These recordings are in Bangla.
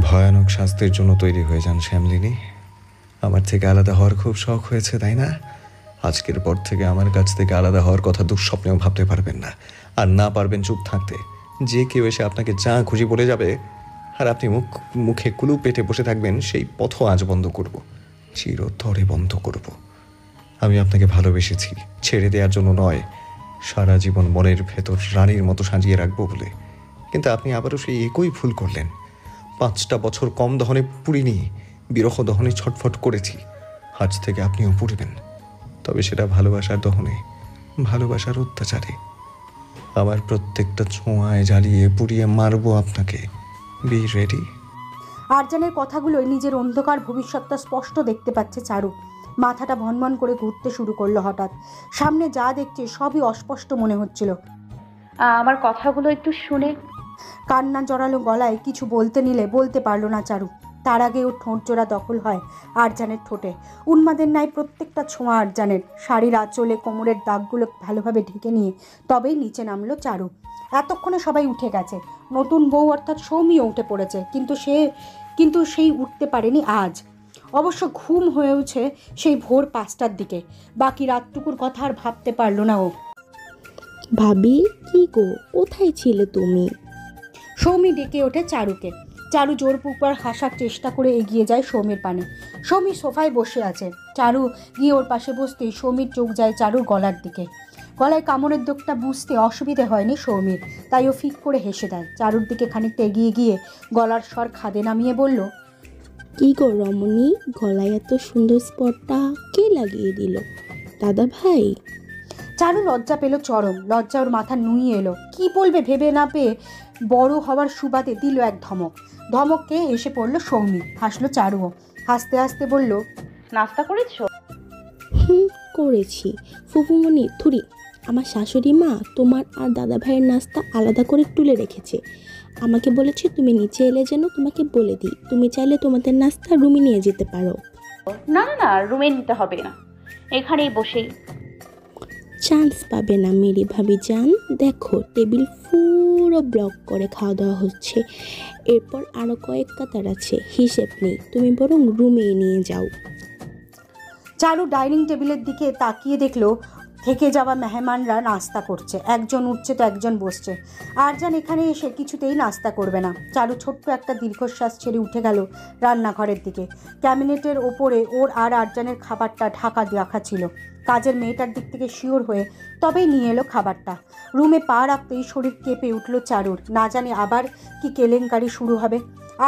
ভয়ানক শাস্তির জন্য তৈরি হয়ে যান শ্যামলিনী। আমার থেকে আলাদা হওয়ার খুব শখ হয়েছে, তাই না? আজকের পর থেকে আমার কাছ থেকে আলাদা হওয়ার কথা দুঃস্বপ্নেও ভাবতে পারবেন না। আর না পারবেন চুপ থাকতে। যে কেউ এসে আপনাকে যা খুশি বলে যাবে, আর আপনি মুখে কুলু পেটে বসে থাকবেন, সেই পথও আজ বন্ধ করব, চিরতরে বন্ধ করব। আমি আপনাকে ভালোবেসেছি ছেড়ে দেওয়ার জন্য নয়, সারা জীবন মনের ভেতর রানীর মতো সাজিয়ে রাখবো বলে। কিন্তু আপনি আবারও সেই একই ভুল করলেন। 5টা বছর কম দহনে পুড়িনি, বিরহ দহনে ছটফট করেছি। আজ থেকে আপনিও পুড়বেন, তবে সেটা ভালোবাসার দহনে, ভালোবাসার অত্যাচারে। আমার প্রত্যেকটা ছোঁয়ায় জ্বালিয়ে পুড়িয়ে মারবো আপনাকে। B ready? আরজানের কথাগুলোই নিজের অন্ধকার ভবিষ্যৎটা স্পষ্ট দেখতে পাচ্ছে চারু। মাথাটা ভনভন করে ঘুরতে শুরু করলো হঠাৎ। সামনে যা দেখছে সবই অস্পষ্ট মনে হচ্ছিল। আমার কথাগুলো একটু শুনে। কান্না জড়ালো গলায় কিছু বলতে নিলে বলতে পারলো না চারু। তার আগে ওর ঠোঁট জোড়া দখল হয় আরজানের ঠোঁটে। উন্মাদের ন্যায় প্রত্যেকটা ছোঁয়া আরজানের। শাড়ির আঁচলে কোমরের দাগগুলো ভালোভাবে ঢেকে নিয়ে তবেই নিচে নামলো চারু। এতক্ষণে সবাই উঠে গেছে। নতুন বউ অর্থাৎ সৌমিও উঠে পড়েছে, কিন্তু সেই উঠতে পারেনি আজ। অবশ্য ঘুম হয়েছে সেই ভোর 5টার দিকে। বাকি রাতটুকুর কথা আর ভাবতে পারল না ও। ভাবি, কি গো, কোথায় ছিলে তুমি? সৌমি ডেকে ওঠে চারুকে। চারু জোরপূর্বক হাসার চেষ্টা করে এগিয়ে যায় সৌমির পানে। সৌমি সোফায় বসে আছে। চারু গিয়ে ওর পাশে বসতেই সৌমির চোখ যায় চারুর গলার দিকে। গলায় কামড়ের দাগটা বুঝতে অসুবিধে হয়নি সৌমির, তাই ও ফিক করে হেসে দেয়। চারুর দিকে খানিকটা এগিয়ে গিয়ে গলার স্বর খাদে নামিয়ে বলল, কি গো রমণী, গলায় এত সুন্দর স্পটটা কে লাগিয়ে দিল? দাদা ভাই? চারু লজ্জা পেল চরম। লজ্জা ওর মাথা নুয়ে এলো। কি বলবে ভেবে না পেয়ে বড় হওয়ার সুবাদে দিল এক ধমক। ধমককে এসে পড়লো সৌমি। হাসলো চারুও। হাসতে হাসতে বলল, নাস্তা করেছো? করেছি। ফুফুমণি থুরি, আমার শাশুড়ি মা তোমার আর দাদা ভাইয়ের নাস্তা আলাদা করে তুলে রেখেছে। আমাকে বলেছে তুমি নিচে এলে যেন তোমাকে বলে দিই। তুমি চাইলে তোমাদের নাস্তা রুমে নিয়ে যেতে পারো। না না না, রুমে নিতে হবে না, এখানেই বসেই। চান্স পাবে না মেরি ভাবি যান। দেখো টেবিল পুরো ব্লক করে খাওয়া দাওয়া হচ্ছে। এরপর আরও কয়েক কাতার আছে, হিসেব নেই। তুমি বরং রুমে নিয়ে যাও। চারু ডাইনিং টেবিলের দিকে তাকিয়ে দেখলো থেকে যাওয়া মেহমানরা নাস্তা করছে। একজন উঠছে তো একজন বসছে। আরজান এখানে এসে কিছুতেই নাস্তা করবে না। চারু ছোট্ট একটা দীর্ঘশ্বাস ছেড়ে উঠে গেল রান্নাঘরের দিকে। ক্যাবিনেটের ওপরে ওর আর আরজানের খাবারটা ঢাকা রাখা ছিল। কাজের মেয়েটার দিক থেকে শিওর হয়ে তবেই নিয়ে এলো খাবারটা। রুমে পা রাখতেই শরীর কেঁপে উঠল চারুর। না জানি আবার কি কেলেঙ্কারি শুরু হবে।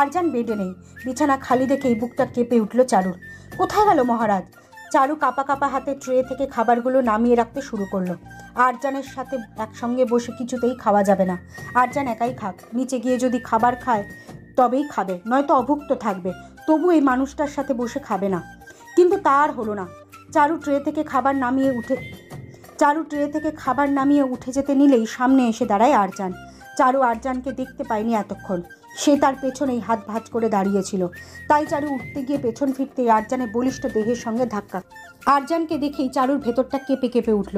আরজান বেডে নেই। বিছানা খালি দেখেই বুকটা কেঁপে উঠল চারুর। কোথায় গেল মহারাজ? চারু কাঁপা কাঁপা হাতে ট্রে থেকে খাবারগুলো নামিয়ে রাখতে শুরু করলো। আরজানের সাথে একসঙ্গে বসে কিছুতেই খাওয়া যাবে না। আরজান একাই খাক। নিচে গিয়ে যদি খাবার খায় তবেই খাবে, নয়তো অভুক্ত থাকবে। তবু এই মানুষটার সাথে বসে খাবে না। কিন্তু তার হলো না। চারু ট্রে থেকে খাবার নামিয়ে উঠে যেতে নিলেই সামনে এসে দাঁড়ায় আরজান। চারু আরজানকে দেখতে পায়নি এতক্ষণ। সে তার পেছনেই হাত ভাঁজ করে দাঁড়িয়েছিল। তাই চারু উঠতে গিয়ে পেছন ফিরতেই আরজানের বলিষ্ঠ দেহের সঙ্গে ধাক্কা। আরজানকে দেখেই চারুর ভেতরটা কেঁপে কেঁপে উঠল।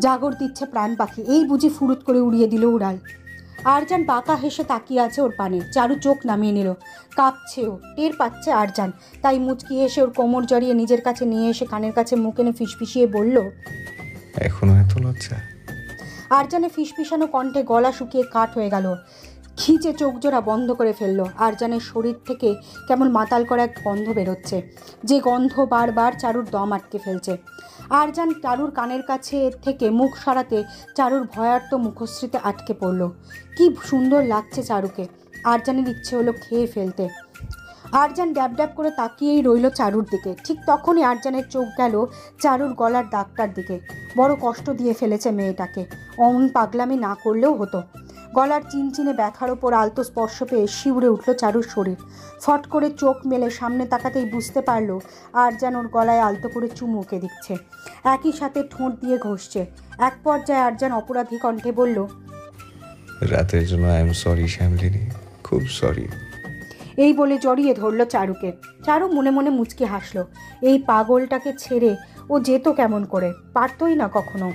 জাগর দিচ্ছে প্রাণ পাখি, এই বুঝি ফুরুত করে উড়িয়ে দিল উড়াল। আরজান বাঁকা হেসে তাকিয়ে আছে ওর পানে। চারু চোখ নামিয়ে নিল। কাঁপছেও, টের পাচ্ছে আরজান। তাই মুচকি এসে ওর কোমর জড়িয়ে নিজের কাছে নিয়ে এসে কানের কাছে মুখ এনে ফিসফিসিয়ে বলল, এখনো এত লজ্জা? আরজানে ফিসফিসানো কণ্ঠে গলা শুকিয়ে কাঠ হয়ে গেল। খিচে চোখ জোড়া বন্ধ করে ফেললো। আরজানের শরীর থেকে কেমন মাতাল করা এক গন্ধ বেরোচ্ছে, যে গন্ধ বারবার চারুর দম আটকে ফেলছে। আরজান চারুর কানের কাছে থেকে মুখ সরাতে চারুর ভয়ার্ত মুখশ্রীতে আটকে পড়ল। কি সুন্দর লাগছে চারুকে। আরজানের ইচ্ছে হলো খেয়ে ফেলতে। আরজান ড্যাব ড্যাব করে তাকিয়েই রইল চারুর দিকে। ঠিক তখনই আরজানের চোখ গেল চারুর গলার দাগটার দিকে। বড় কষ্ট দিয়ে ফেলেছে মেয়েটাকে। অমন পাগলামি না করলেও হতো। গলার চিনচিনে ব্যথার ওপর আলতো স্পর্শ পেয়ে শিউরে উঠল চারুর শরীর। ফট করে চোখ মেলে সামনে তাকাতেই বুঝতে পারল আরজান ওর গলায় আলতো করে চুমুকে দিচ্ছে, একই সাথে ঠোঁট দিয়ে ঘষছে। এক পর্যায়ে আরজান অপরাধী কণ্ঠে বলল, রাতের জন্য আই এম সরি শ্যামলিনী, খুব সরি। এই বলে জড়িয়ে ধরল চারুকে। চারু মনে মনে মুচকি হাসল। এই পাগলটাকে ছেড়ে ও যেত কেমন করে? পারতই না কখনো।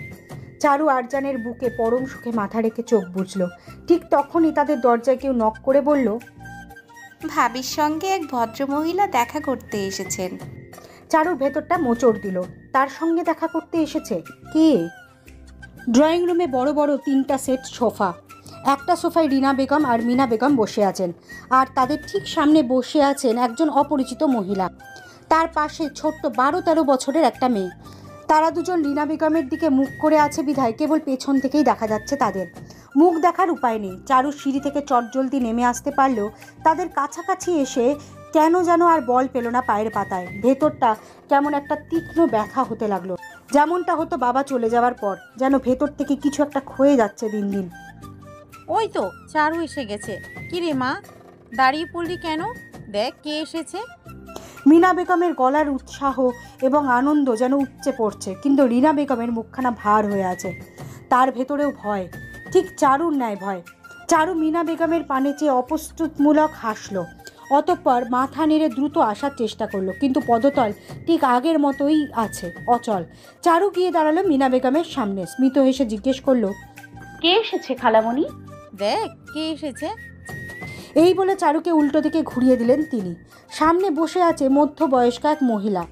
চারু আরজানের বুকে পরম সুখে মাথা রেখে চোখ বুঝল। ঠিক তখনই তাদের দরজায় কেউ নক করে বলল, ভাবির সঙ্গে এক ভদ্রমহিলা দেখা করতে এসেছেন। চারুর ভেতরটা মোচড় দিল। তার সঙ্গে দেখা করতে এসেছে কে? ড্রয়িং রুমে বড় বড় 3টা সেট সোফা। একটা সোফায় রিনা বেগম আর মিনা বেগম বসে আছেন, আর তাদের ঠিক সামনে বসে আছেন একজন অপরিচিত মহিলা। তার পাশে ছোট্ট 12-13 বছরের একটা মেয়ে। তারা দুজন রিনা বেগমের দিকে মুখ করে আছে বিধায় কেবল পেছন থেকেই দেখা যাচ্ছে তাদের। মুখ দেখার উপায় নেই। চারু সিঁড়ি থেকে চটজলদি নেমে আসতে পারলেও তাদের কাছাকাছি এসে কেন যেন আর বল পেল না পায়ের পাতায়। ভেতরটা কেমন একটা তীক্ষ্ণ ব্যথা হতে লাগলো, যেমনটা হতো বাবা চলে যাওয়ার পর। যেন ভেতর থেকে কিছু একটা ক্ষয়ে যাচ্ছে দিন দিন। ওই তো চারু এসে গেছে। কি রে মা, দাঁড়িয়ে পড়লি কেন? দেখ কে এসেছে। মিনা বেগমের গলার উৎসাহ এবং আনন্দ যেন উপচে পড়ছে, কিন্তু রিনা বেগমের মুখখানা ভার হয়ে আছে। তার ভেতরেও ভয়, ঠিক চারুর ন্যায় ভয়। চারু মিনা বেগমের পানে চেয়ে অপ্রস্তুতমূলক হাসল। অতঃপর মাথা নেড়ে দ্রুত আসার চেষ্টা করলো, কিন্তু পদতল ঠিক আগের মতোই আছে, অচল। চারু গিয়ে দাঁড়ালো মিনা বেগমের সামনে, স্মিত হেসে জিজ্ঞেস করলো, কে এসেছে খালামণি? দেখ কে এসেছে। এই বলে চারুকে উল্টো দিকে ঘুরিয়ে দিলেন তিনি। সামনে বসে আছে মধ্যবয়স্ক এক মহিলা।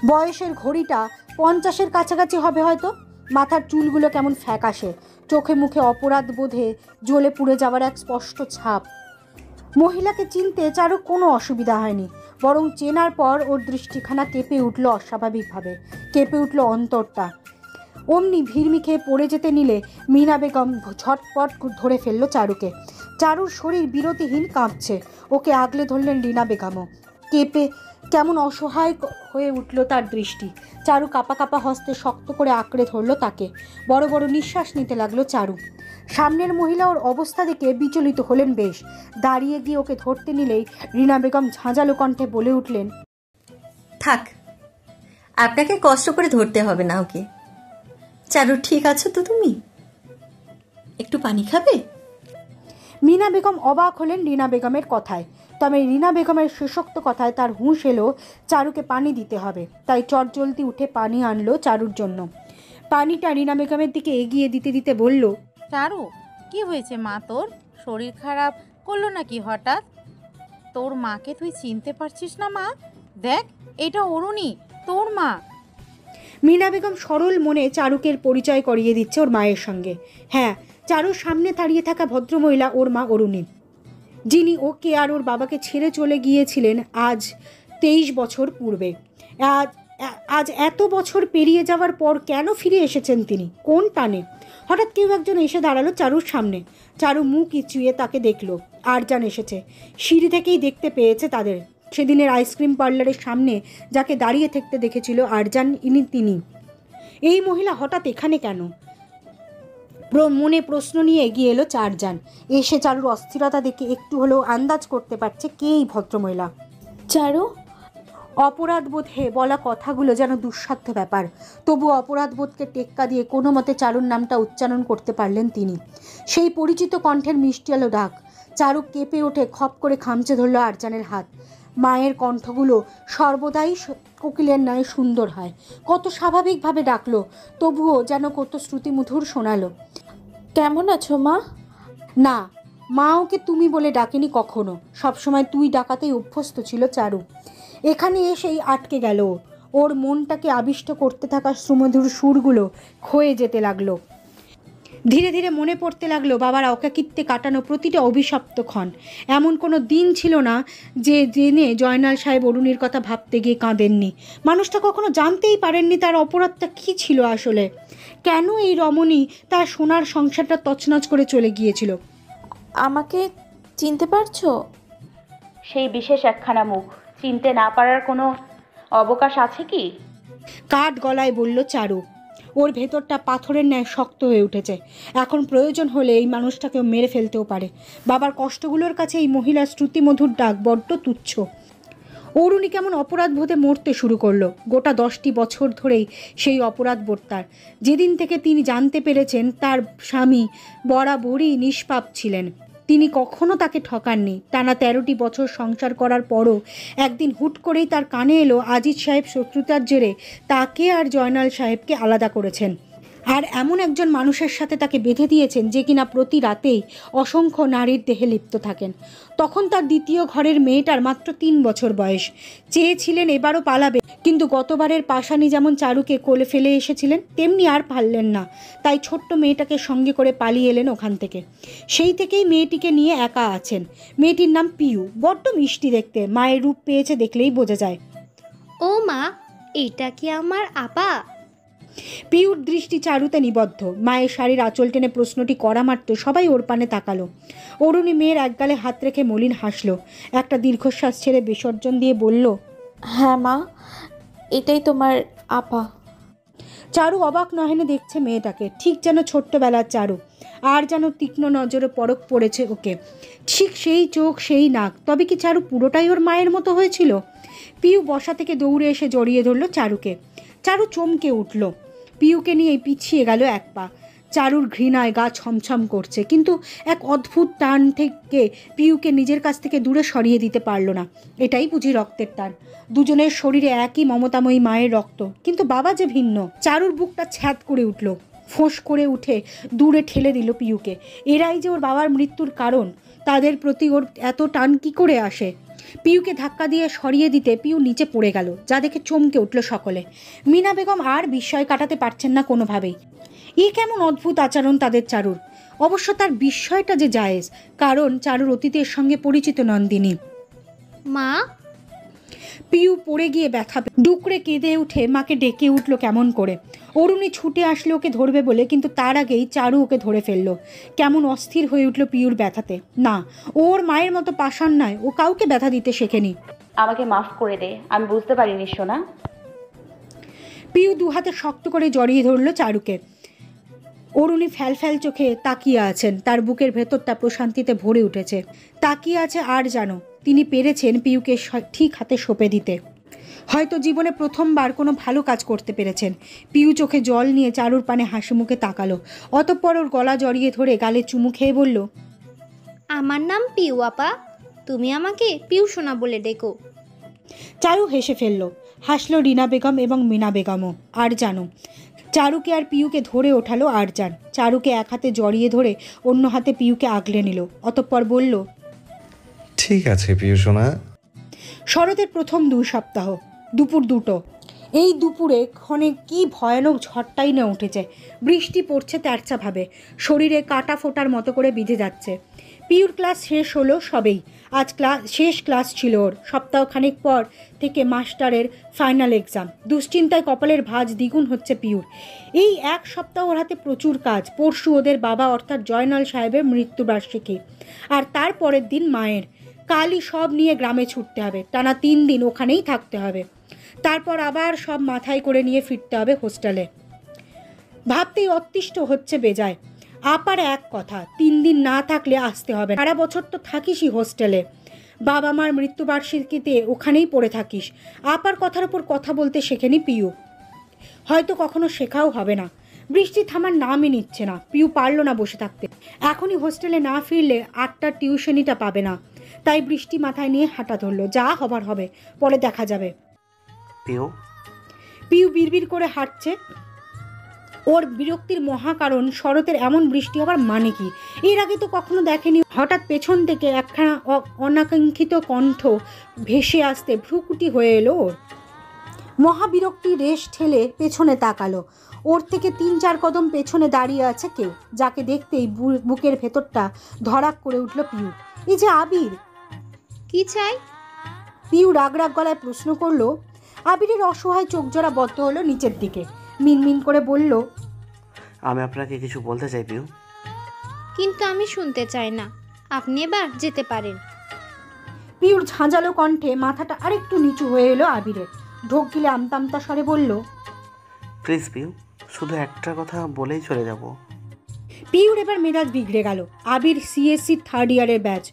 বয়সের ঘড়িটা 50-এর কাছাকাছি হবে হয়তো। মাথার চুলগুলো কেমন ফ্যাকাশে, চোখে মুখে অপরাধ বোধে জ্বলে পুড়ে যাওয়ার এক স্পষ্ট ছাপ। মহিলাকে চিনতে চারু কোনো অসুবিধা হয়নি, বরং চেনার পর ওর দৃষ্টিখানা কেঁপে উঠল অস্বাভাবিকভাবে, কেঁপে উঠল অন্তরটা। অমনি ভিড়মি খেয়ে পড়ে যেতে নিলে মিনা বেগম ঝটপট ধরে ফেললো চারুকে। চারুর শরীর বিরতিহীন কাঁপছে। ওকে আগলে ধরলেন রিনা বেগমও। কেঁপে কেমন অসহায় হয়ে উঠল তার দৃষ্টি। চারু কাঁপা কাঁপা হস্তে শক্ত করে আঁকড়ে ধরলো তাকে। বড় বড় নিঃশ্বাস নিতে লাগলো চারু। সামনের মহিলা ওর অবস্থা দেখে বিচলিত হলেন বেশ। দাঁড়িয়ে গিয়ে ওকে ধরতে নিলেই রিনা বেগম ঝাঁঝালো কণ্ঠে বলে উঠলেন, থাক, আপনাকে কষ্ট করে ধরতে হবে না ওকে। চারু, ঠিক আছো তো তুমি? একটু পানি খাবে? মিনা বেগম অবাক হলেন রিনা বেগমের কথায়। তবে রিনা বেগমের শেষোক্ত কথায় তার হুঁশ এলো চারুকে পানি দিতে হবে। তাই চটজলদি উঠে পানি আনলো চারুর জন্য। পানিটা রিনা বেগমের দিকে এগিয়ে দিতে দিতে বলল, চারু, কি হয়েছে মা তোর? শরীর খারাপ করলো নাকি হঠাৎ? তোর মাকে তুই চিনতে পারছিস না মা? দেখ, এটা অরুণী, তোর মা। মিনা বেগম সরল মনে চারুকের পরিচয় করিয়ে দিচ্ছে ওর মায়ের সঙ্গে। হ্যাঁ, চারুর সামনে দাঁড়িয়ে থাকা ভদ্রমহিলা ওর মা অরুণী, যিনি ওকে আর ওর বাবাকে ছেড়ে চলে গিয়েছিলেন আজ 23 বছর পূর্বে। আজ এত বছর পেরিয়ে যাওয়ার পর কেন ফিরে এসেছেন তিনি? কোন টানে? হঠাৎ কেউ একজন এসে দাঁড়ালো চারুর সামনে। চারু মুখ ইচুয়ে তাকে দেখলো। আরজান এসেছে। সিঁড়ি থেকেই দেখতে পেয়েছে তাদের। সেদিনের আইসক্রিম পার্লারের সামনে যাকে দাঁড়িয়ে থাকতে দেখেছিল আরজান, তিনি। এই মহিলা হঠাৎ এখানে কেন? মনে প্রশ্ন নিয়ে এগিয়ে এলো চারজন। এসে চারুর অস্থিরতা দেখে একটু হলেও আন্দাজ করতে পারছে কে এই ভদ্রমহিলা। চারু, অপরাধ বোধে বলা কথাগুলো যেন দুঃসাধ্য ব্যাপার। তবু অপরাধ বোধকে টেক্কা দিয়ে কোনো মতে চারুর নামটা উচ্চারণ করতে পারলেন তিনি। সেই পরিচিত কণ্ঠের মিষ্টি আলো ডাক। চারু কেঁপে ওঠে, খপ করে খামচে ধরল আরজানের হাত। মায়ের কণ্ঠগুলো সর্বদাই কোকিলের ন্যায় সুন্দর হয়। কত স্বাভাবিকভাবে ডাকলো, তবুও যেন কত শ্রুতিমধুর শোনালো। কেমন আছো মা? না, মা ওকে তুমি বলে ডাকেনি কখনো। সবসময় তুই ডাকাতেই অভ্যস্ত ছিল চারু। এখানে এসেই আটকে গেল। ওর মনটাকে আবিষ্ট করতে থাকা সুমধুর সুরগুলো ক্ষয়ে যেতে লাগলো। ধীরে ধীরে মনে পড়তে লাগলো বাবার অকাকিত্বে কাটানো প্রতিটা অভিশপ্ত ক্ষণ। এমন কোনো দিন ছিল না যে দিনে জয়নাল সাহেব অরুণীর কথা ভাবতে গিয়ে কাঁদেননি। মানুষটা কখনো জানতেই পারেননি তার অপরাধটা কী ছিল আসলে। কেন এই রমণী তার সোনার সংসারটা তছনছ করে চলে গিয়েছিল। আমাকে চিনতে পারছো? সেই বিশেষ একখানা মুখ চিনতে না পারার কোনো অবকাশ আছে কি? কাঠ গলায় বলল চারু। ওর ভেতরটা পাথরের ন্যায় শক্ত হয়ে উঠেছে। এখন প্রয়োজন হলে এই মানুষটাকেও মেরে ফেলতেও পারে। বাবার কষ্টগুলোর কাছে এই মহিলার শ্রুতিমধুর ডাক বড্ড তুচ্ছ। অরুণী কেমন অপরাধ বোধে মরতে শুরু করলো। গোটা 10টি বছর ধরেই সেই অপরাধ বোধ তার। যেদিন থেকে তিনি জানতে পেরেছেন তার স্বামী বরাবরই নিষ্পাপ ছিলেন, তিনি কখনো তাকে ঠকাননি। টানা 13টি বছর সংসার করার পরও একদিন হুট করেই তার কানে এলো আজিজ সাহেব শত্রুতার জেরে তাকে আর জয়নাল সাহেবকে আলাদা করেছেন। আর এমন একজন মানুষের সাথে তাকে বেঁধে দিয়েছেন যে কিনা প্রতি রাতেই অসংখ্য নারীর দেহে লিপ্ত থাকেন। তখন তার দ্বিতীয় ঘরের মেয়েটার মাত্র 3 বছর বয়স। চেয়েছিলেন এবারও পালাবে, কিন্তু গতবারের পাশানি যেমন চারুকে কোলে ফেলে এসেছিলেন তেমনি আর পারলেন না, তাই ছোট্ট মেয়েটাকে সঙ্গে করে পালিয়ে এলেন ওখান থেকে। সেই থেকেই মেয়েটিকে নিয়ে একা আছেন। মেয়েটির নাম পিউ, বড্ড মিষ্টি দেখতে, মায়ের রূপ পেয়েছে দেখলেই বোঝা যায়। ও মা, এটা কি আমার আপা? পিউর দৃষ্টি চারুতে নিবদ্ধ। মায়ের শাড়ির আঁচল টেনে প্রশ্নটি করা মাত্র সবাই ওর পানে তাকালো। অরুণী মেয়ের একগালে হাত রেখে মলিন হাসলো, একটা দীর্ঘশ্বাস ছেড়ে বিসর্জন দিয়ে বলল, হ্যাঁ মা, এটাই তোমার আপা। চারু অবাক নহেনে দেখছে মেয়েটাকে, ঠিক যেন ছোট্টবেলার চারু। আর যেন তীক্ষ্ণ নজরে পরখ পড়েছে ওকে, ঠিক সেই চোখ সেই নাক। তবে কি চারু পুরোটাই ওর মায়ের মতো হয়েছিল? পিউ বসা থেকে দৌড়ে এসে জড়িয়ে ধরল চারুকে। চারু চমকে উঠল, পিউকে নিয়ে পিছিয়ে গেল এক পা। চারুর ঘৃণায় গা ছমছম করছে, কিন্তু এক অদ্ভুত টান থেকে পিউকে নিজের কাছ থেকে দূরে সরিয়ে দিতে পারল না। এটাই বুঝি রক্তের টান। দুজনের শরীরে একই মমতাময়ী মায়ের রক্ত, কিন্তু বাবা যে ভিন্ন। চারুর বুকটা ছ্যাদ করে উঠল, ফোঁস করে উঠে দূরে ঠেলে দিল পিউকে। এরাই যে ওর বাবার মৃত্যুর কারণ, তাদের প্রতি ওর এত টান কি করে আসে? পিউকে ধাক্কা দিয়ে সরিয়ে দিতে পিউ নিচে পড়ে গেল, যা দেখে চমকে উঠল সকলে। মিনা বেগম আর বিস্ময় কাটাতে পারছেন না কোনোভাবেই। এ কেমন অদ্ভুত আচরণ তাদের চারুর। অবশ্য তার বিস্ময়টা যে জায়েজ, কারণ চারুর অতীতের সঙ্গে পরিচিত নন্দিনী। মা, পিউ পড়ে গিয়ে ব্যথা ডুকরে কেঁদে উঠে মাকে ডেকে উঠল কেমন করে। অরুণী ছুটে আসলে ওকে ধরবে বলে, কিন্তু তার আগেই চারু ওকে ধরে ফেললো। কেমন অস্থির হয়ে উঠল পিউর ব্যথাতে। না, ওর মায়ের মতো পাষাণ নয়, ও কাউকে ব্যথা দিতে শেখেনি। আমাকে মাফ করে দে, আমি বুঝতে পারিনি সোনা। পিউ দু হাতে শক্ত করে জড়িয়ে ধরল চারুকে। অরুণী ফ্যাল চোখে তাকিয়ে আছেন, তার বুকের ভেতরটা প্রশান্তিতে ভরে উঠেছে। তাকিয়ে আছে আর জানো, তিনি পেরেছেন পিউকে ঠিক হাতে সঁপে দিতে। হয়তো জীবনে প্রথমবার কোনো ভালো কাজ করতে পেরেছেন। পিউ চোখে জল নিয়ে চারুর পানে হাসি মুখে তাকালো, অতঃপর ওর গলা জড়িয়ে ধরে গালে চুমু খেয়ে বলল, আমার নাম পিউ আপা, তুমি আমাকে পিউ সোনা বলে ডেকো। চারু হেসে ফেলল। হাসলো রিনা বেগম এবং মিনা বেগমও। আর জানো, চারুকে আর পিউকে ধরে ওঠালো আরজান। চারুকে এক হাতে জড়িয়ে ধরে অন্য হাতে পিউকে আগলে নিল, অতঃপর বলল, ঠিক আছে পিউ সোনা। শরতের প্রথম 2 সপ্তাহ, দুপুর 2টো। এই দুপুরে ক্ষণে কি ভয়ানক ঝড়টাই না উঠেছে। বৃষ্টি পড়ছে তেরচাভাবে, শরীরে কাটা ফোটার মতো করে বিঁধে যাচ্ছে। পিউর ক্লাস শেষ হলো সবেই। আজ শেষ ক্লাস ছিল ওর। সপ্তাহখানেক পর থেকে মাস্টারের ফাইনাল এক্সাম। দুশ্চিন্তায় কপালের ভাঁজ দ্বিগুণ হচ্ছে পিউর। এই 1 সপ্তাহ ওর হাতে প্রচুর কাজ। পরশু ওদের বাবা অর্থাৎ জয়নাল সাহেবের মৃত্যুবার্ষিকী, আর তার পরের দিন মায়ের। কালই সব নিয়ে গ্রামে ছুটতে হবে, টানা 3 দিন ওখানেই থাকতে হবে। তারপর আবার সব মাথায় করে নিয়ে ফিরতে হবে হোস্টেলে। ভাবতেই অতিষ্ঠ হচ্ছে বেজায়। আপার এক কথা, 3 দিন না থাকলে আসতে হবে। সারা বছর তো থাকিসই হোস্টেলে, বাবা মার মৃত্যুবার্ষিকীতে ওখানেই পড়ে থাকিস। আপার কথার উপর কথা বলতে শেখেনি পিউ, হয়তো কখনো শেখাও হবে না। বৃষ্টি থামার নামই নিচ্ছে না। পিউ পারল না বসে থাকতে। এখনই হোস্টেলে না ফিরলে 8টার টিউশনিটা পাবে না। তাই বৃষ্টি মাথায় নিয়ে হাঁটা ধরলো। যা হবার হবে, পরে দেখা যাবে। পিউ বিড়বিড় করে হাঁটছে। ওর বিরক্তির মহাকারণ শরতের এমন বৃষ্টি হবার মানে কি? এর আগে তো কখনো দেখেনি। হঠাৎ পেছন থেকে একখানা অনাকাঙ্ক্ষিত কণ্ঠ ভেসে আসতে ভ্রুকুটি হয়ে এলো ওর। মহাবিরক্তি রেশ ঠেলে পেছনে তাকালো। ওর থেকে 3-4 কদম পেছনে দাঁড়িয়ে আছে কেউ, যাকে দেখতেই বুকের ভেতরটা ধড়াক করে উঠল পিউ। এই যে আবির। কি চাই? পিউ রাগ গলায় প্রশ্ন করলো। আবিরের অসহায় চোখ জোড়া বদ্ধ হলো নিচের দিকে। মিনমিন করে বলল, আমি আপনাকে কিছু বলতে চাই পিউ। কিন্তু আমি শুনতে চাই না, আপনি এবার যেতে পারেন। পিউর ঝাঁঝালো কণ্ঠে মাথাটা আরেকটু নিচু হয়ে এলো আবিরের। ঢোক গিলে আমতামতা স্বরে বলল, প্লিজ পিউ, শুধু একটা কথা বলেই চলে যাব। পিউর এবার মেজাজ বিগড়ে গেল। আবির সিএসসি 3rd ইয়ারের ব্যাচ,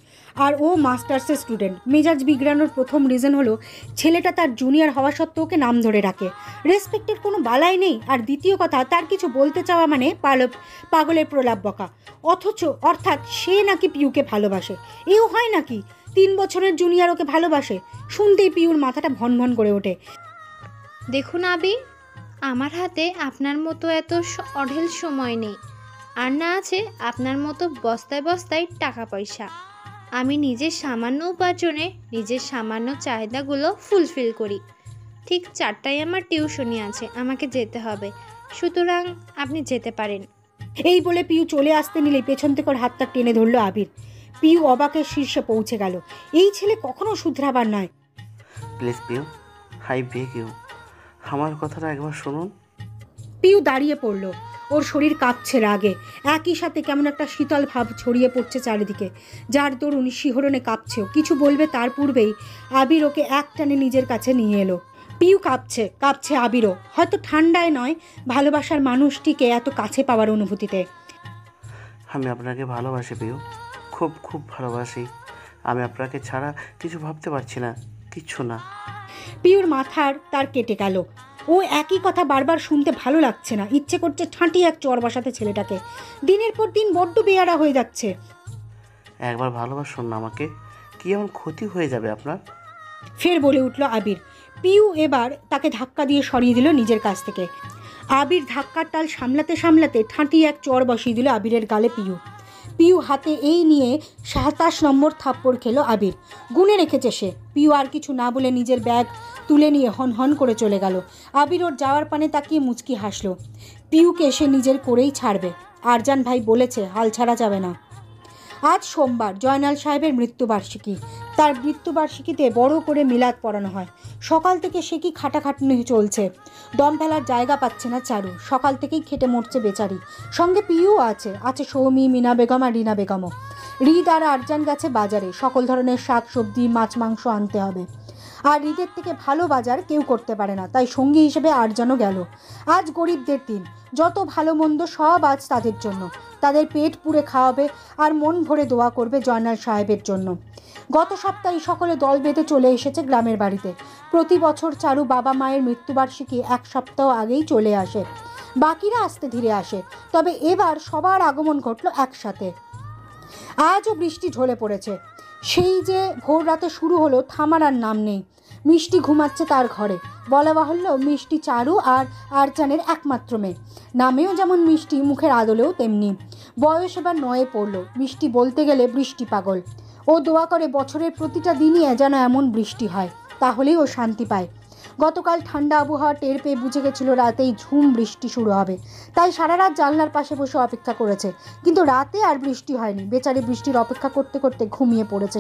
আর ও মাস্টার্সের স্টুডেন্ট। মেজাজ বিগড়ানোর প্রথম রিজন হলো ছেলেটা তার জুনিয়র হওয়া সত্ত্বেও ওকে নাম ধরে রাখে। রেসপেক্টের কোনো বালাই নেই। আর দ্বিতীয় কথা, তার কিছু বলতে চাওয়া মানে পাগলের প্রলাপ বকা। অর্থাৎ সে নাকি পিউকে ভালোবাসে। এও হয় নাকি? 3 বছরের জুনিয়র ওকে ভালোবাসে? শুনতেই পিউর মাথাটা ভনভন করে ওঠে। দেখুন আবি, আমার হাতে আপনার মতো এত অঢেল সময় নেই, আর না আছে আপনার মতো বস্তায় বস্তায় টাকা পয়সা। আমি নিজের সামান্য উপার্জনে নিজের সামান্য চাহিদাগুলো ফুলফিল করি। ঠিক 4টায় আমার টিউশনি আছে, আমাকে যেতে হবে, সুতরাং আপনি যেতে পারেন। এই বলে পিউ চলে আসতে নিলে পেছন থেকে ওর হাতটা টেনে ধরলো আবির। পিউ অবাকের শীর্ষে পৌঁছে গেল। এই ছেলে কখনো শুধরাবার নয়। Please Piu, I beg you, আমার কথাটা একবার শুনুন। পিউ দাঁড়িয়ে পড়ল। ওর শরীর কাঁপছে রাগে, একই সাথে কেমন একটা শীতল ভাব ছড়িয়ে পড়ছে চারিদিকে, যার দরুন শিহরণে কাঁপছেও। কিছু বলবে তার পূর্বেই আবির ওকে এক টানে নিজের কাছে নিয়ে এলো। পিউ কাঁপছে আবিরও, হয়তো ঠান্ডায় নয়, ভালোবাসার মানুষটিকে এত কাছে পাওয়ার অনুভূতিতে। আমি আপনাকে ভালোবাসি পিউ, খুব খুব ভালোবাসি। আমি আপনাকে ছাড়া কিছু ভাবতে পারছি না, কিচ্ছু না। পিউর মাথার তার কেটে গেল। ও একই কথা বারবার শুনতে ভালো লাগছে না, ইচ্ছে করছে ঠাঁটি এক চর বসাতে ছেলেটাকে। দিনের পর দিন বড্ড বেয়ারা হয়ে যাচ্ছে। একবার ভালোবাসুন না আমাকে, কি এমন ক্ষতি হয়ে যাবে আপনার? ফের বলে উঠল আবির। পিউ এবার তাকে ধাক্কা দিয়ে সরিয়ে দিল নিজের কাছ থেকে। আবির ধাক্কার তাল সামলাতে সামলাতে ঠাঁটি এক চর বসিয়ে দিল আবিরের গালে পিউ হাতে এই নিয়ে 27 নম্বর থাপ্পড় খেলো আবির। গুনে রেখেছে সে। পিউ আর কিছু না বলে নিজের ব্যাগ তুলে নিয়ে হন হন করে চলে গেল। আবির ওর যাওয়ার পানে তাকিয়ে মুচকি হাসলো। পিউকে সে নিজের করেই ছাড়বে। আরজান ভাই বলেছে হাল ছাড়া যাবে না। আজ সোমবার জয়নাল সাহেবের মৃত্যুবার্ষিকী। তার মৃত্যুবার্ষিকীতে বড় করে মিলাদ পড়ানো হয়। সকাল থেকে সে কি খাটাখাটনি চলছে, দম ফেলার জায়গা পাচ্ছে না চারু। সকাল থেকেই খেটে মরছে বেচারি। সঙ্গে পিউ আছে সৌমি, মিনা বেগম আর রিনা বেগমও। হৃদ আর আরজান গেছে বাজারে, সকল ধরনের শাক সবজি মাছ মাংস আনতে হবে। আর হৃদের থেকে ভালো বাজার কেউ করতে পারে না, তাই সঙ্গী হিসেবে আরজানও গেল। আজ গরিবদের দিন, যত ভালো মন্দ সব আজ তাদের জন্য। তাদের পেট পুড়ে খাওয়াবে আর মন ভরে দোয়া করবে জয়নাল সাহেবের জন্য। গত সপ্তাহে সকলে দল বেঁধে চলে এসেছে গ্রামের বাড়িতে। প্রতি বছর চারু বাবা মায়ের মৃত্যুবার্ষিকী 1 সপ্তাহ আগেই চলে আসে, বাকিরা আস্তে ধীরে আসে। তবে এবার সবার আগমন ঘটল একসাথে। আজও বৃষ্টি ঢলে পড়েছে। সেই যে ভোর রাতে শুরু হলো, থামার আর নাম নেই। মিষ্টি ঘুমাচ্ছে তার ঘরে। বলা বাহুল্য মিষ্টি চারু আর আরজানের একমাত্র মেয়ে। নামেও যেমন মিষ্টি, মুখের আদলেও তেমনি। বয়স এবার 9-এ পড়ল। মিষ্টি বলতে গেলে বৃষ্টি পাগল। ও দোয়া করে বছরের প্রতিটা দিনই যেন এমন বৃষ্টি হয়, তাহলেই ও শান্তি পায়। গতকাল ঠান্ডা আবহাওয়া টের পেয়ে বুঝে গেছিল রাতেই ঝুম বৃষ্টি শুরু হবে, তাই সারা রাত জানলার পাশে বসে অপেক্ষা করেছে। কিন্তু রাতে আর বৃষ্টি হয়নি। বেচারি বৃষ্টির অপেক্ষা করতে করতে ঘুমিয়ে পড়েছে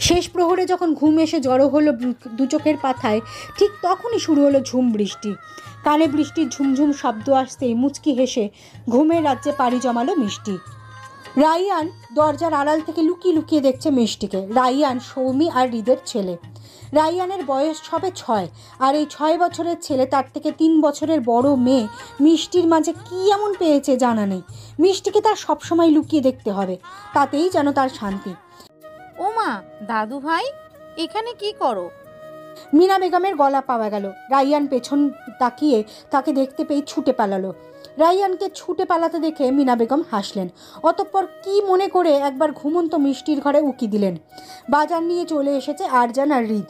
শেষ প্রহরে যখন ঘুম এসে জড়ো হলো দু চোখের পাতায়, ঠিক তখনই শুরু হলো ঝুম বৃষ্টি। কানে বৃষ্টির ঝুমঝুম শব্দ আসতেই মুচকি হেসে ঘুমের রাজ্যে পাড়ি জমালো মিষ্টি। রাইয়ান দরজার আড়াল থেকে লুকিয়ে লুকিয়ে দেখছে মিষ্টিকে। রাইয়ান সৌমি আর হৃদের ছেলে। রাইয়ানের বয়স সবে 6, আর এই 6 বছরের ছেলে তার থেকে 3 বছরের বড় মেয়ে মিষ্টির মাঝে কী এমন পেয়েছে জানা নেই। মিষ্টিকে তার সবসময় লুকিয়ে দেখতে হবে, তাতেই যেন তার শান্তি। ও মা, দাদু ভাই এখানে কি করো? মিনা বেগমের গলা পাওয়া গেল। রাইয়ান পেছন তাকিয়ে তাকে দেখতে পেয়ে ছুটে পালালো। রাইয়ানকে ছুটে পালাতে দেখে মিনা বেগম হাসলেন। অতঃপর কি মনে করে একবার ঘুমন্ত মিষ্টির ঘরে উকি দিলেন। বাজার নিয়ে চলে এসেছে আরজান আর হৃদ।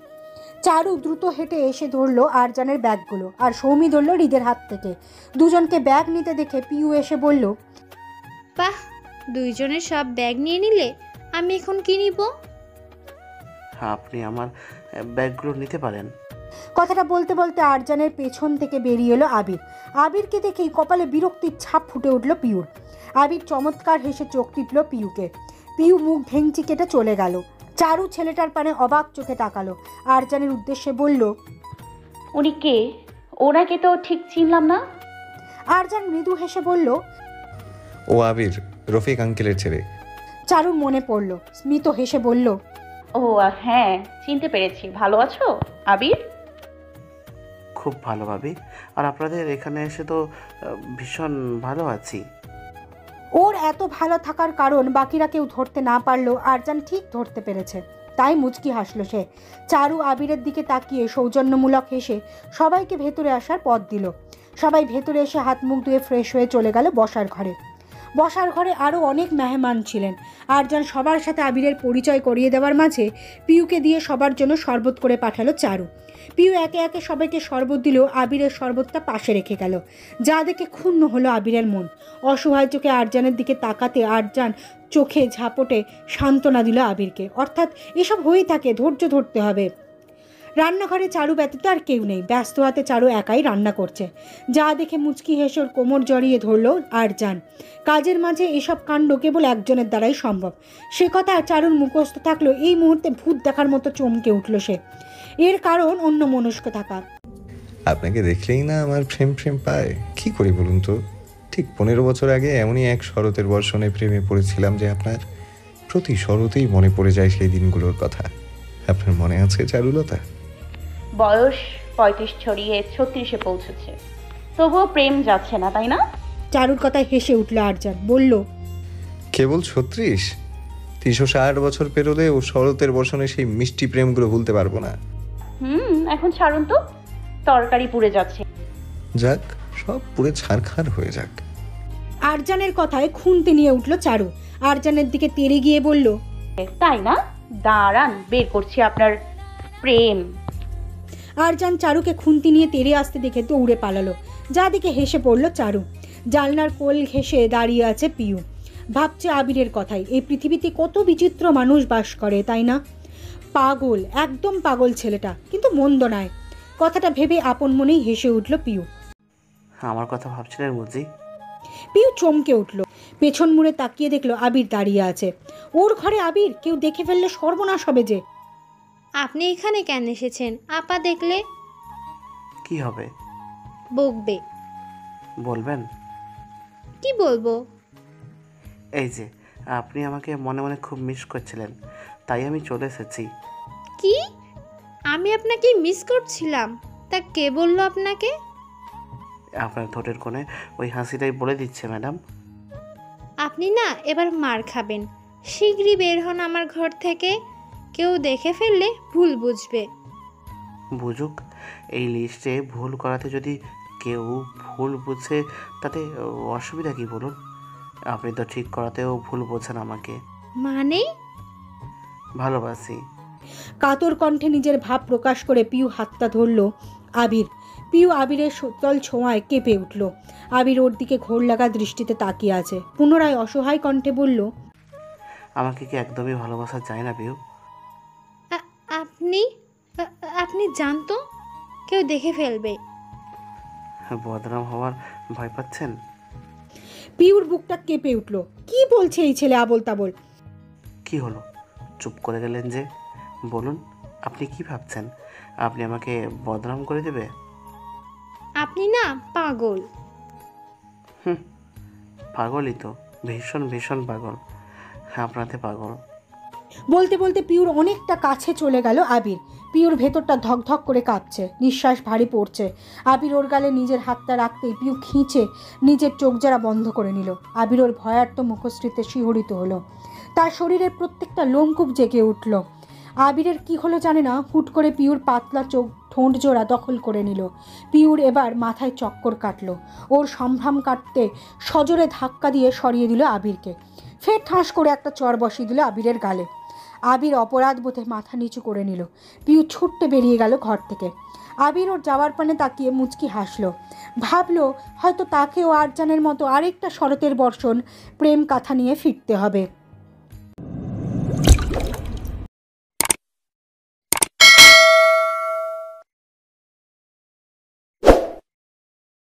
চারু দ্রুত হেঁটে এসে ধরলো আরজানের ব্যাগগুলো, আর সৌমি ধরলো হৃদের হাত থেকে। দুজনকে ব্যাগ নিতে দেখে পিউ এসে বলল, বাহ, দুইজনের সব ব্যাগ নিয়ে নিলে, আমি এখন কি নিব? আপনি আমার ব্যাগগুলো নিতে পারেন। কথাটা বলতে বলতে আরজানের পেছন থেকে বেরিয়ে এলো আবির। আবিরকে দেখেই কপালে বিরক্তির ছাপ ফুটে উঠল পিউর। আবির চমৎকার হেসে চোখ টিপল পিউকে। পিউ মুখ ভেঙচি কেটে চলে গেল। চারু ছেলেটার পানে অবাক চোখে তাকালো। আরজানের উদ্দেশ্যে বলল, উনি কে? ওনাকে তো ঠিক চিনলাম না। আরজান মৃদু হেসে বলল, ও আবির, রফিক আঙ্কেলের ছেলে। চারুর মনে পড়ল। স্মিত হেসে বলল, ও হ্যাঁ, চিনতে পেরেছি। ভালো আছো আবির? খুব ভালো ভাবি, আর আপনাদের এখানে এসে তো ভীষণ ভালো আছি। ওর এত ভালো থাকার কারণ বাকিরা কেউ ধরতে না পারলেও আরজান ঠিক ধরতে পেরেছে, তাই মুচকি হাসলো সে। চারু আবিরের দিকে তাকিয়ে সৌজন্যমূলক হেসে সবাইকে ভেতরে আসার পথ দিল। সবাই ভেতরে এসে হাত মুখ ধুয়ে ফ্রেশ হয়ে চলে গেল বসার ঘরে। বসার ঘরে আরও অনেক মেহমান ছিলেন। আরজান সবার সাথে আবিরের পরিচয় করিয়ে দেওয়ার মাঝে পিউকে দিয়ে সবার জন্য শরবত করে পাঠালো চারু। পিউ একে একে সবাইকে শরবত দিলেও আবিরের শরবতটা পাশে রেখে গেল, যা দেখে ক্ষুণ্ণ হলো আবিরের মন। অসহায় চোখে আরজানের দিকে তাকাতে আরজান চোখে ঝাপটে সান্ত্বনা দিল আবিরকে, অর্থাৎ এসব হয়েই থাকে, ধৈর্য ধরতে হবে। রান্নাঘরে চারু ব্যতীত আর কেউ নেই। ব্যস্ত হাতে চারু একাই রান্না করছে, যা দেখে মুচকি হেসে ওর কোমর জড়িয়ে ধরল আরজান। কাজের মাঝে এসব কাণ্ড কেবল একজনের দ্বারাই সম্ভব। সে কথা চারুর মুখস্থ থাকলেও এই মুহূর্তে ভূত দেখার মতো চমকে উঠল সে। এর কারণ অন্য মনস্ক থাকা। আপনাকে দেখলেই না আমার প্রেম প্রেম পায়, কি করি বলুন তো? ঠিক 15 বছর আগে এমনই এক শরতের বর্ষণে প্রেমে পড়েছিলাম যে আপনার প্রতি শরতেই মনে পড়ে যায় সেই দিনগুলোর কথা। আপনার মনে আছে চারুলতা? বয়স 35 ছড়িয়ে 36-এ পৌঁছেছে, তবুও প্রেম যাচ্ছে না, তাই না? চারুর কথায় হেসে উঠল আরজান, বলল, কেবল 36? 360 বছর পেরোলে ও শরতের বর্ষণে সেই মিষ্টি প্রেমগুলো ভুলতে পারবো না। এখন ছাড়ুন তো, তরকারি পুড়ে যাচ্ছে। যাক, সব পুরে ছারখার হয়ে যাক। আরজানের কথায় খুনতে নিয়ে উঠল চারু। আরজানের দিকে তেড়ে গিয়ে বলল, তাই না? দাঁড়ান, বের করছি আপনার প্রেম। আরজান চারুকে খুন্তি নিয়ে তেড়ে আসতে দেখে দৌড়ে পালালো, যা দেখে হেসে পড়ল চারু। জানলার কোল ঘেঁষে দাঁড়িয়ে আছে পিউ, ভাবছে আবিরের কথাই। এই পৃথিবীতে কত বিচিত্র মানুষ বাস করে, তাই না? পাগল, একদম পাগল ছেলেটা, কিন্তু মন্দ নয়। কথাটা ভেবে আপন মনেই হেসে উঠল পিউ। আমার কথা ভাবছিলেন বুঝি? পিউ চমকে উঠল, পেছন মুড়ে তাকিয়ে দেখলো আবির দাঁড়িয়ে আছে। ওর ঘরে আবির, কেউ দেখে ফেললে সর্বনাশ হবে যে। আপনি এখানে কেন এসেছেন? আপা দেখলে কি হবে? বকবে। বলবেন? কি বলবো? এই যে আপনি আমাকে মনে মনে খুব মিস করছিলেন, তাই আমি চলে এসেছি। কি? আমি আপনাকে মিস করছিলাম? তা কে বললো আপনাকে? আপনার ঠোঁটের কোণে ওই হাসিটাই বলে দিচ্ছে ম্যাডাম। আপনি না এবার মার খাবেন। শীঘ্রই বের হন আমার ঘর থেকে। কেউ দেখে ফেললে ভুল বুঝবে। বুঝুক, এই লিস্টে ভুল করাতে যদি কেউ ভুল বুঝে তাতে অসুবিধা কি বলুন? আপনি তো ঠিক করাতেও ভুল বোঝেন আমাকে। মানে? ভালোবাসি। কাতর কণ্ঠে নিজের ভাব প্রকাশ করে পিউ হাতটা ধরল আবির। পিউ আবিরের শীতল ছোঁয়ায় কেঁপে উঠল। আবির ওর দিকে ঘোর লাগা দৃষ্টিতে তাকিয়ে আছে। পুনরায় অসহায় কণ্ঠে বলল, আমাকে কি একদমই ভালোবাসা যায় না পিউ? আপনি আপনি জানতো কেউ দেখে ফেলবে। বদনাম হওয়ার ভয় পাচ্ছেন? পিউর বুকটা কেঁপে উঠল। কি বলছে এই ছেলে আবোল তাবোল? কি হলো, চুপ করে গেলেন যে? বলুন, আপনি কি ভাবছেন? আপনি আমাকে বদনাম করে দেবে? আপনি না পাগল। পাগলই তো, ভীষণ ভীষণ পাগল। আপনাতে পাগল। বলতে বলতে পিউর অনেকটা কাছে চলে গেল আবির। পিউর ভেতরটা ধকধক করে কাঁপছে, নিঃশ্বাস ভারী পড়ছে। আবির ওর গালে নিজের হাতটা রাখতেই পিউ খিঁচে নিজের চোখ যারা বন্ধ করে নিল। আবির ওর ভয়ার্ত মুখশ্রীতে শিহরিত হলো, তার শরীরের প্রত্যেকটা লোমকূপ জেগে উঠল। আবিরের কি হলো জানে না, হুট করে পিউর পাতলা চোখ ঠোঁট জোড়া দখল করে নিল। পিউর এবার মাথায় চক্কর কাটল। ওর সম্ভ্রম কাটতে সজোরে ধাক্কা দিয়ে সরিয়ে দিল আবিরকে। ফের ঠাঁস করে একটা চর বসিয়ে দিল আবিরের গালে। আবির অপরাধ বোধে মাথা নিচু করে নিল। পিউ ছুটতে বেরিয়ে গেল ঘর থেকে। আবির ওর যাওয়ার পানে তাকিয়ে মুচকি হাসলো। ভাবলো হয়তো তাকেও আরজানের মতো আরেকটা শরতের বর্ষণ প্রেম কাথা নিয়ে ফিরতে হবে।